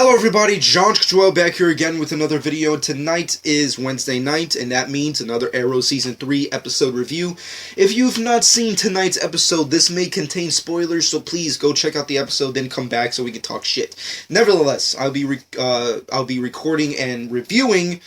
Hello everybody, John Joel back here again with another video. Tonight is Wednesday night, and that means another Arrow Season 3 episode review. If you've not seen tonight's episode, this may contain spoilers, so please go check out the episode, then come back so we can talk shit. Nevertheless, I'll be recording and reviewing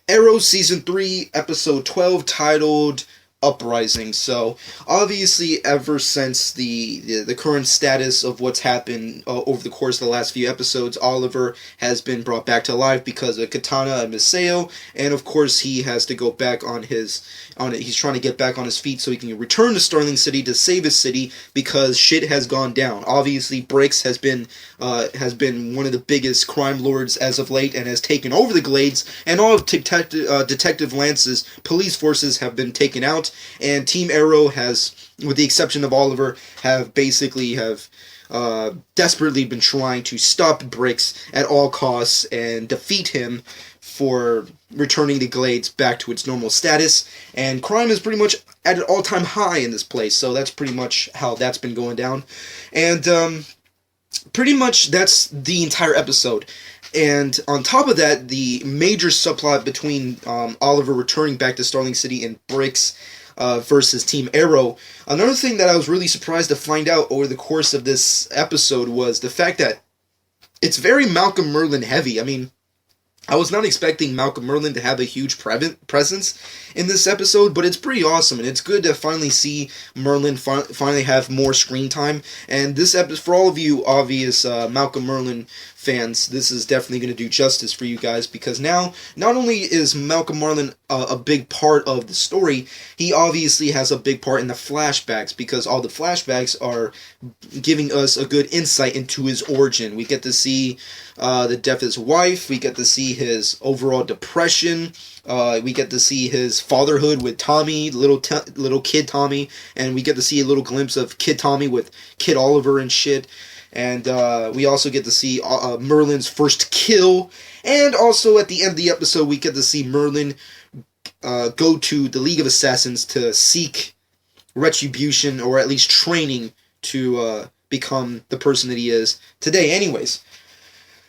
Arrow Season 3 Episode 12 titled Uprising. So obviously, ever since the current status of what's happened over the course of the last few episodes, Oliver has been brought back to life because of Katana and Miseo, and of course he has to go back he's trying to get back on his feet so he can return to Starling City to save his city because shit has gone down. Obviously, Bricks has been one of the biggest crime lords as of late and has taken over the Glades, and all of Detective Lance's police forces have been taken out. And Team Arrow has, with the exception of Oliver, have desperately been trying to stop Bricks at all costs and defeat him for returning the Glades back to its normal status. And crime is pretty much at an all-time high in this place, so that's pretty much how that's been going down. And pretty much that's the entire episode. And on top of that, the major subplot between Oliver returning back to Starling City and Bricks versus Team Arrow. Another thing that I was really surprised to find out over the course of this episode was the fact that it's very Malcolm Merlyn heavy. I mean, I was not expecting Malcolm Merlyn to have a huge presence in this episode, but it's pretty awesome, and it's good to finally see Merlyn finally have more screen time. And this episode, for all of you obvious Malcolm Merlyn fans, this is definitely going to do justice for you guys, because now, not only is Malcolm Merlyn a big part of the story, he obviously has a big part in the flashbacks, because all the flashbacks are giving us a good insight into his origin. We get to see the death of his wife, we get to see his overall depression, we get to see his fatherhood with Tommy, little kid Tommy, and we get to see a little glimpse of Kid Tommy with Kid Oliver and shit. And we also get to see Merlyn's first kill, and also at the end of the episode we get to see Merlyn go to the League of Assassins to seek retribution, or at least training to become the person that he is today. Anyways,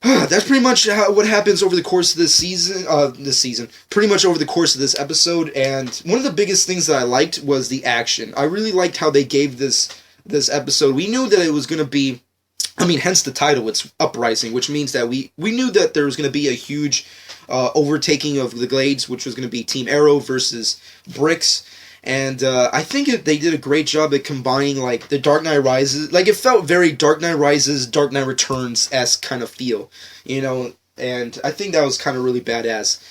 that's pretty much what happens over the course of this season. Pretty much over the course of this episode. And one of the biggest things that I liked was the action. I really liked how they gave this episode. We knew that it was going to be, I mean, hence the title, it's Uprising, which means that we knew that there was going to be a huge overtaking of the Glades, which was going to be Team Arrow versus Bricks. And I think they did a great job at combining, like, the Dark Knight Rises. Like, it felt very Dark Knight Rises, Dark Knight Returns-esque kind of feel, you know? And I think that was kind of really badass.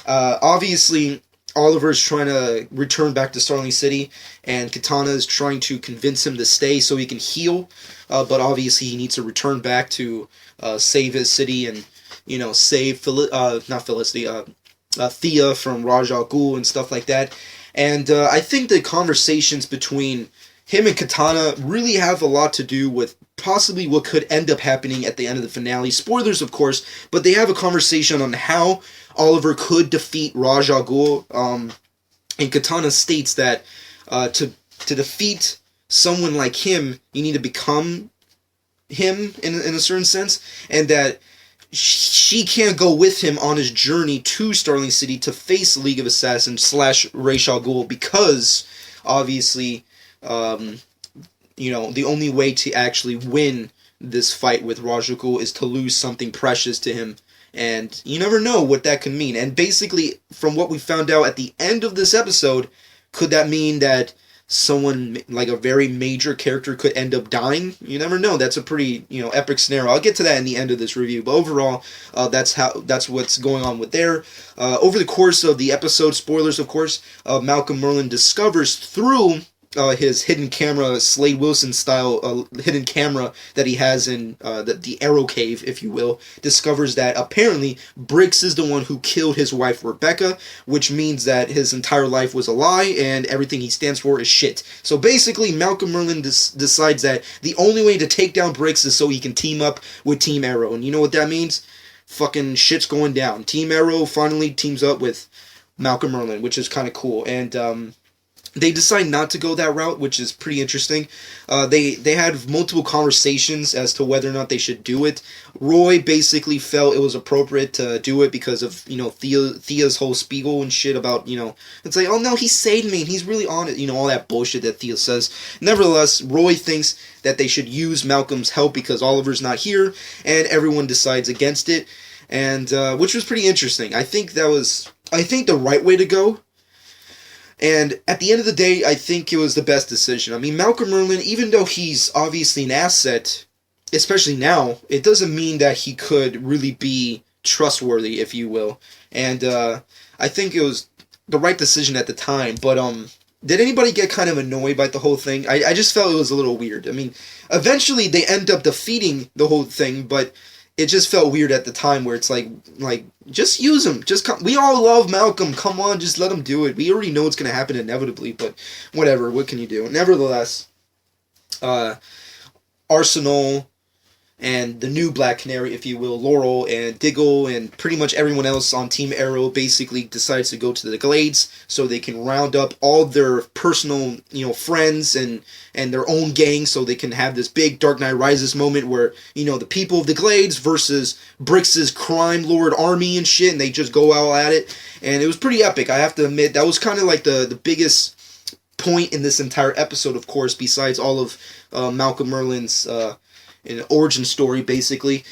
Obviously, Oliver's trying to return back to Starling City, and Katana is trying to convince him to stay so he can heal. But obviously, he needs to return back to save his city and, you know, save Thea from Ra's al Ghul and stuff like that. And I think the conversations between him and Katana really have a lot to do with possibly what could end up happening at the end of the finale. Spoilers, of course, but they have a conversation on how Oliver could defeat Ra's al Ghul. And Katana states that to defeat someone like him, you need to become him in a certain sense, and that she can't go with him on his journey to Starling City to face the League of Assassins / Ra's al Ghul, because obviously, you know, the only way to actually win this fight with Ra's al Ghul is to lose something precious to him, and you never know what that could mean. And basically, from what we found out at the end of this episode, could that mean that someone, like a very major character, could end up dying? You never know. That's a pretty, you know, epic scenario. I'll get to that in the end of this review, but overall, that's what's going on with there. Over the course of the episode, spoilers of course, Malcolm Merlyn discovers through his hidden camera, Slade Wilson style hidden camera that he has in the Arrow Cave, if you will, discovers that apparently Bricks is the one who killed his wife Rebecca, which means that his entire life was a lie and everything he stands for is shit. So basically, Malcolm Merlyn decides that the only way to take down Bricks is so he can team up with Team Arrow. And you know what that means? Fucking shit's going down. Team Arrow finally teams up with Malcolm Merlyn, which is kind of cool. And they decide not to go that route, which is pretty interesting. They had multiple conversations as to whether or not they should do it. Roy basically felt it was appropriate to do it because of, Thea's whole spiegel and shit about, it's like, oh no, he saved me and he's really on it, all that bullshit that Thea says. Nevertheless, Roy thinks that they should use Malcolm's help because Oliver's not here, and everyone decides against it, and which was pretty interesting. I think the right way to go. And at the end of the day, I think it was the best decision. I mean, Malcolm Merlyn, even though he's obviously an asset, especially now, it doesn't mean that he could really be trustworthy, if you will. And I think it was the right decision at the time. But did anybody get kind of annoyed by the whole thing? I just felt it was a little weird. I mean, eventually they end up defeating the whole thing, but it just felt weird at the time where it's like just use him. Just come. We all love Malcolm. Come on, just let him do it. We already know it's going to happen inevitably, but whatever. What can you do? Nevertheless, Arsenal and the new Black Canary, if you will, Laurel and Diggle and pretty much everyone else on Team Arrow basically decides to go to the Glades so they can round up all their personal, friends and their own gang so they can have this big Dark Knight Rises moment where, the people of the Glades versus Brix's crime lord army and shit, and they just go out at it. And it was pretty epic, I have to admit. That was kind of like the biggest point in this entire episode, of course, besides all of Malcolm Merlyn's an origin story. Basically,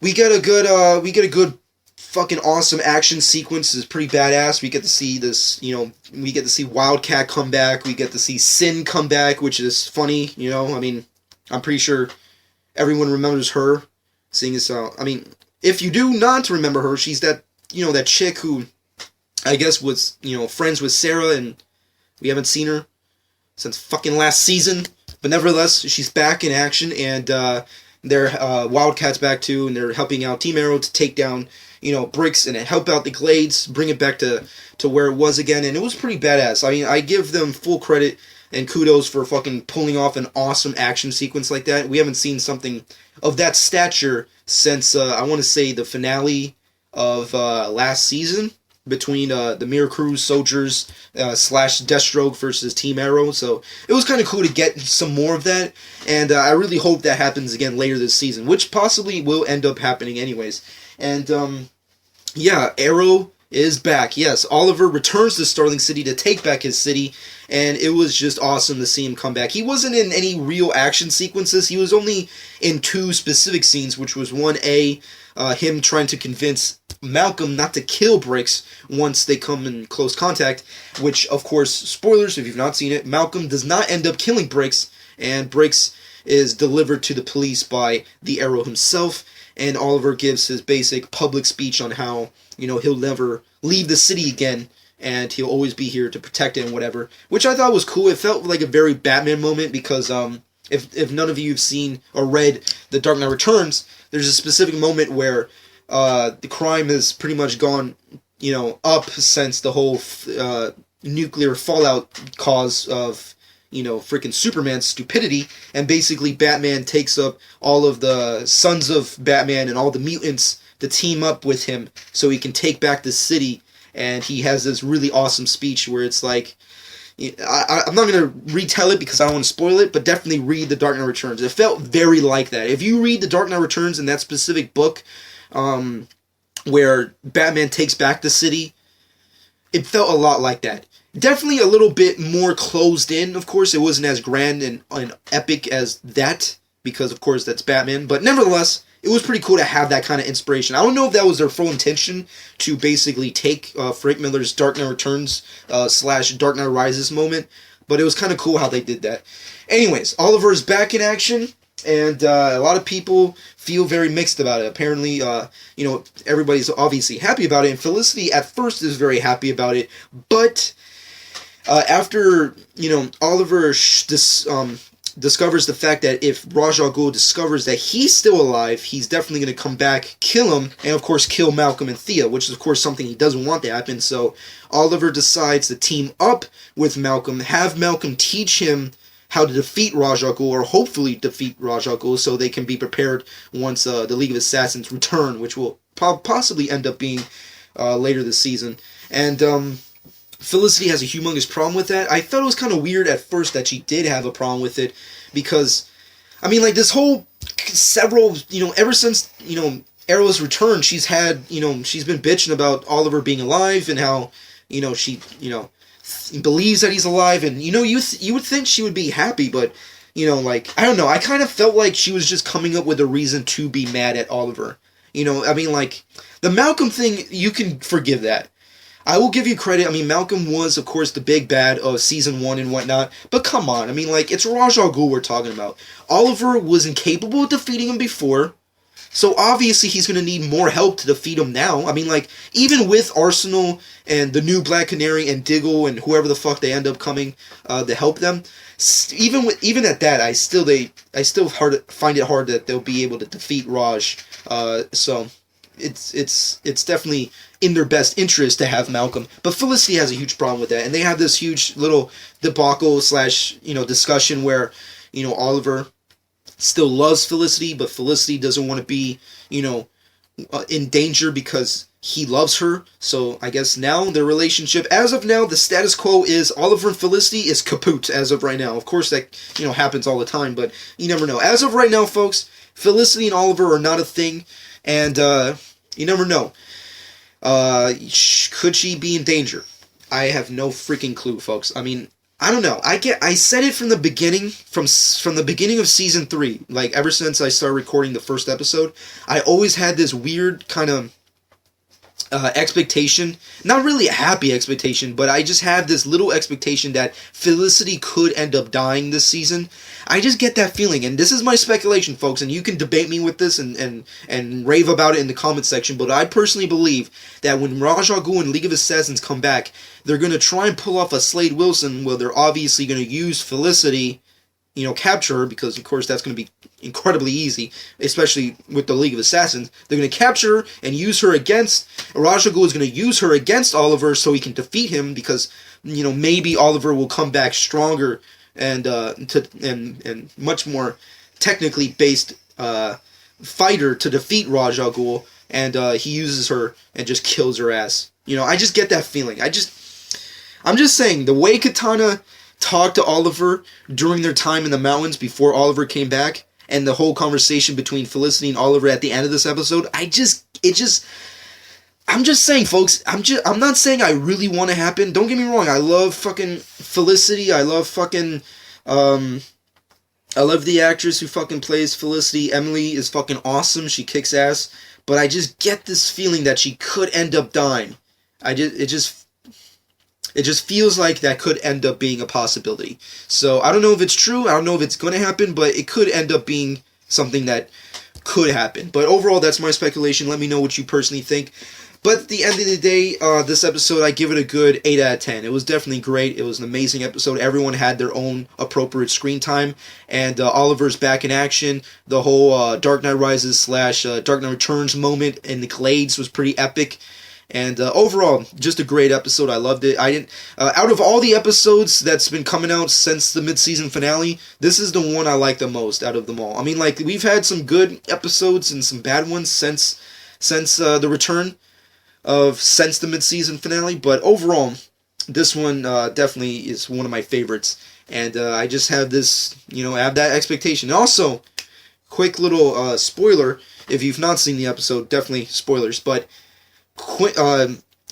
we get a good fucking awesome action sequence. Is pretty badass. We get to see this, we get to see Wildcat come back. We get to see Sin come back, which is funny. I mean, I'm pretty sure everyone remembers her. Seeing as I mean, if you do not remember her, she's that that chick who I guess was friends with Sarah, and we haven't seen her since fucking last season. But nevertheless, she's back in action, and they're Wildcat's back too, and they're helping out Team Arrow to take down, Brix and help out the Glades, bring it back to where it was again, and it was pretty badass. I mean, I give them full credit and kudos for fucking pulling off an awesome action sequence like that. We haven't seen something of that stature since, I want to say, the finale of last season, between the Mirror Crews soldiers / Deathstroke versus Team Arrow. So it was kind of cool to get some more of that, and I really hope that happens again later this season, which possibly will end up happening anyways. And Arrow is back. Yes, Oliver returns to Starling City to take back his city, and it was just awesome to see him come back. He wasn't in any real action sequences. He was only in two specific scenes, which was him trying to convince Malcolm not to kill Brix once they come in close contact, which, of course, spoilers if you've not seen it, Malcolm does not end up killing Brix, and Brix is delivered to the police by the Arrow himself, and Oliver gives his basic public speech on how, he'll never leave the city again, and he'll always be here to protect it and whatever, which I thought was cool. It felt like a very Batman moment because, if none of you have seen or read The Dark Knight Returns, there's a specific moment where the crime has pretty much gone, up since the whole nuclear fallout cause of, freaking Superman's stupidity, and basically Batman takes up all of the sons of Batman and all the mutants to team up with him so he can take back the city, and he has this really awesome speech where it's like, I'm not going to retell it because I don't want to spoil it, but definitely read The Dark Knight Returns. It felt very like that. If you read The Dark Knight Returns in that specific book, where Batman takes back the city, it felt a lot like that. Definitely a little bit more closed in, of course. It wasn't as grand and epic as that, because, of course, that's Batman. But nevertheless, it was pretty cool to have that kind of inspiration. I don't know if that was their full intention to basically take Frank Miller's Dark Knight Returns / Dark Knight Rises moment, but it was kind of cool how they did that. Anyways, Oliver is back in action, and a lot of people feel very mixed about it. Apparently, everybody's obviously happy about it, and Felicity at first is very happy about it, but after, Oliver discovers the fact that if Ra's al Ghul discovers that he's still alive, he's definitely going to come back, kill him, and of course kill Malcolm and Thea, which is of course something he doesn't want to happen. So Oliver decides to team up with Malcolm, have Malcolm teach him how to defeat Ra's al Ghul, or hopefully defeat Ra's al Ghul, so they can be prepared once the League of Assassins return, which will possibly end up being later this season. And Felicity has a humongous problem with that. I thought it was kind of weird at first that she did have a problem with it, because, I mean, like, this whole several, ever since, Arrow's return, she's had, she's been bitching about Oliver being alive and how, she, believes that he's alive, and, you would think she would be happy, but, like, I don't know, I kind of felt like she was just coming up with a reason to be mad at Oliver. I mean, like, the Malcolm thing, you can forgive that. I will give you credit. I mean, Malcolm was, of course, the big bad of Season 1 and whatnot. But come on. I mean, like, it's Ra's al Ghul we're talking about. Oliver was incapable of defeating him before. So, obviously, he's going to need more help to defeat him now. I mean, like, even with Arsenal and the new Black Canary and Diggle and whoever the fuck they end up coming to help them, even at that, I still find it hard that they'll be able to defeat Raj. So, it's definitely in their best interest to have Malcolm. But Felicity has a huge problem with that. And they have this huge little debacle / discussion where, Oliver still loves Felicity, but Felicity doesn't want to be, in danger because he loves her. So I guess now their relationship, as of now, the status quo is Oliver and Felicity is kaput as of right now. Of course that, happens all the time, but you never know. As of right now, folks, Felicity and Oliver are not a thing, and you never know. Could she be in danger? I have no freaking clue, folks. I mean, I don't know. I said it from the beginning, from the beginning of Season 3, like, ever since I started recording the first episode, I always had this weird kind of expectation, not really a happy expectation, but I just had this little expectation that Felicity could end up dying this season. I just get that feeling, and this is my speculation, folks, and you can debate me with this and rave about it in the comment section, but I personally believe that when Ra's al Ghul and League of Assassins come back, they're going to try and pull off a Slade Wilson where they're obviously going to use Felicity, capture her, because of course that's going to be incredibly easy, especially with the League of Assassins. They're going to capture her and use her against, Ra's al Ghul is going to use her against Oliver so he can defeat him, because, maybe Oliver will come back stronger and much more technically based fighter to defeat Ra's al Ghul, and he uses her and just kills her ass. I just get that feeling. I'm just saying, the way Katana talked to Oliver during their time in the mountains before Oliver came back, and the whole conversation between Felicity and Oliver at the end of this episode, I'm just saying, folks, I'm not saying I really want to happen. Don't get me wrong, I love fucking Felicity, I love fucking, I love the actress who fucking plays Felicity. Emily is fucking awesome, she kicks ass, but I just get this feeling that she could end up dying. It just feels like that could end up being a possibility. So, I don't know if it's true, I don't know if it's going to happen, but it could end up being something that could happen. But overall, that's my speculation. Let me know what you personally think. But at the end of the day, this episode, I give it a good 8 out of 10. It was definitely great. It was an amazing episode. Everyone had their own appropriate screen time. And Oliver's back in action. The whole Dark Knight Rises / Dark Knight Returns moment in the Glades was pretty epic. And overall, just a great episode. I loved it. Out of all the episodes that's been coming out since the mid-season finale, this is the one I like the most out of them all. I mean, like, we've had some good episodes and some bad ones since the return since the mid-season finale, but overall, this one definitely is one of my favorites. And I just have this, I have that expectation. And also, quick little spoiler, if you've not seen the episode, definitely spoilers, but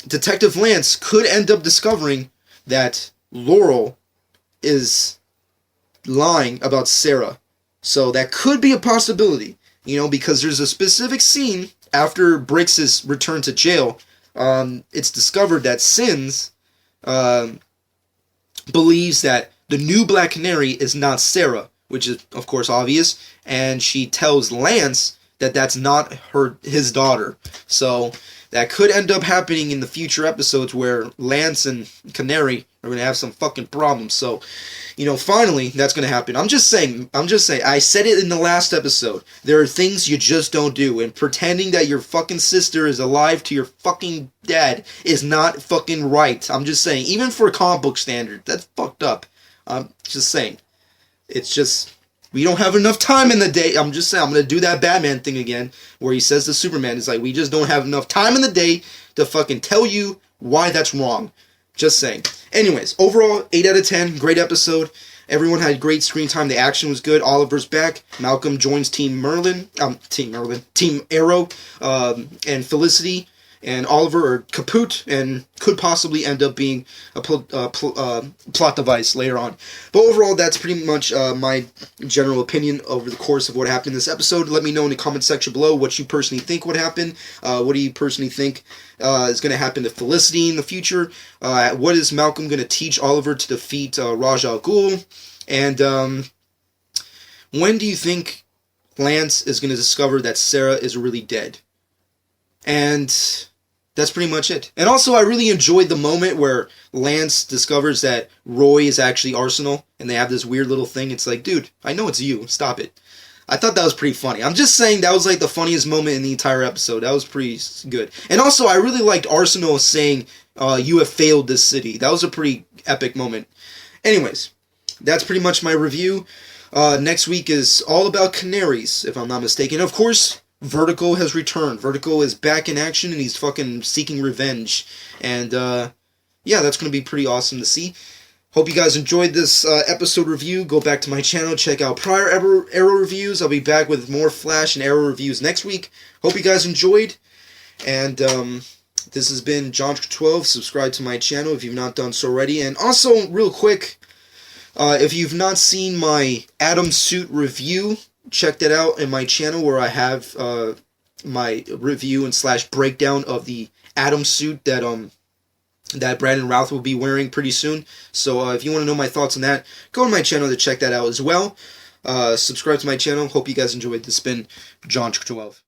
Detective Lance could end up discovering that Laurel is lying about Sarah. So that could be a possibility, because there's a specific scene after Briggs' return to jail. It's discovered that Sins believes that the new Black Canary is not Sarah, which is, of course, obvious, and she tells Lance that that's not his daughter. So that could end up happening in the future episodes where Lance and Canary are going to have some fucking problems. So, finally, that's going to happen. I'm just saying, I said it in the last episode. There are things you just don't do, and pretending that your fucking sister is alive to your fucking dad is not fucking right. I'm just saying, even for a comic book standard, that's fucked up. I'm just saying. It's just, we don't have enough time in the day. I'm just saying, I'm going to do that Batman thing again, where he says to Superman, it's like, we just don't have enough time in the day to fucking tell you why that's wrong. Just saying. Anyways, overall, 8 out of 10. Great episode. Everyone had great screen time. The action was good. Oliver's back. Malcolm joins Team Arrow, and Felicity and Oliver are kaput and could possibly end up being a plot device later on. But overall, that's pretty much my general opinion over the course of what happened in this episode. Let me know in the comment section below what you personally think would happen. What do you personally think is going to happen to Felicity in the future? What is Malcolm going to teach Oliver to defeat Ra's al Ghul? And when do you think Lance is going to discover that Sarah is really dead? And that's pretty much it. And also, I really enjoyed the moment where Lance discovers that Roy is actually Arsenal, and they have this weird little thing. It's like, dude, I know it's you. Stop it. I thought that was pretty funny. I'm just saying that was like the funniest moment in the entire episode. That was pretty good. And also, I really liked Arsenal saying, you have failed this city. That was a pretty epic moment. Anyways, that's pretty much my review. Next week is all about canaries, if I'm not mistaken. Of course, Vertigo has returned. Vertigo is back in action, and he's fucking seeking revenge. And, yeah, that's going to be pretty awesome to see. Hope you guys enjoyed this episode review. Go back to my channel, check out prior Arrow reviews. I'll be back with more Flash and Arrow reviews next week. Hope you guys enjoyed. And, this has been John12. Subscribe to my channel if you've not done so already. And also, real quick, if you've not seen my Atom Suit review, check that out in my channel where I have my review and / breakdown of the Atom Suit that Brandon Routh will be wearing pretty soon. So if you want to know my thoughts on that, go to my channel to check that out as well. Subscribe to my channel. Hope you guys enjoyed. This has been John12.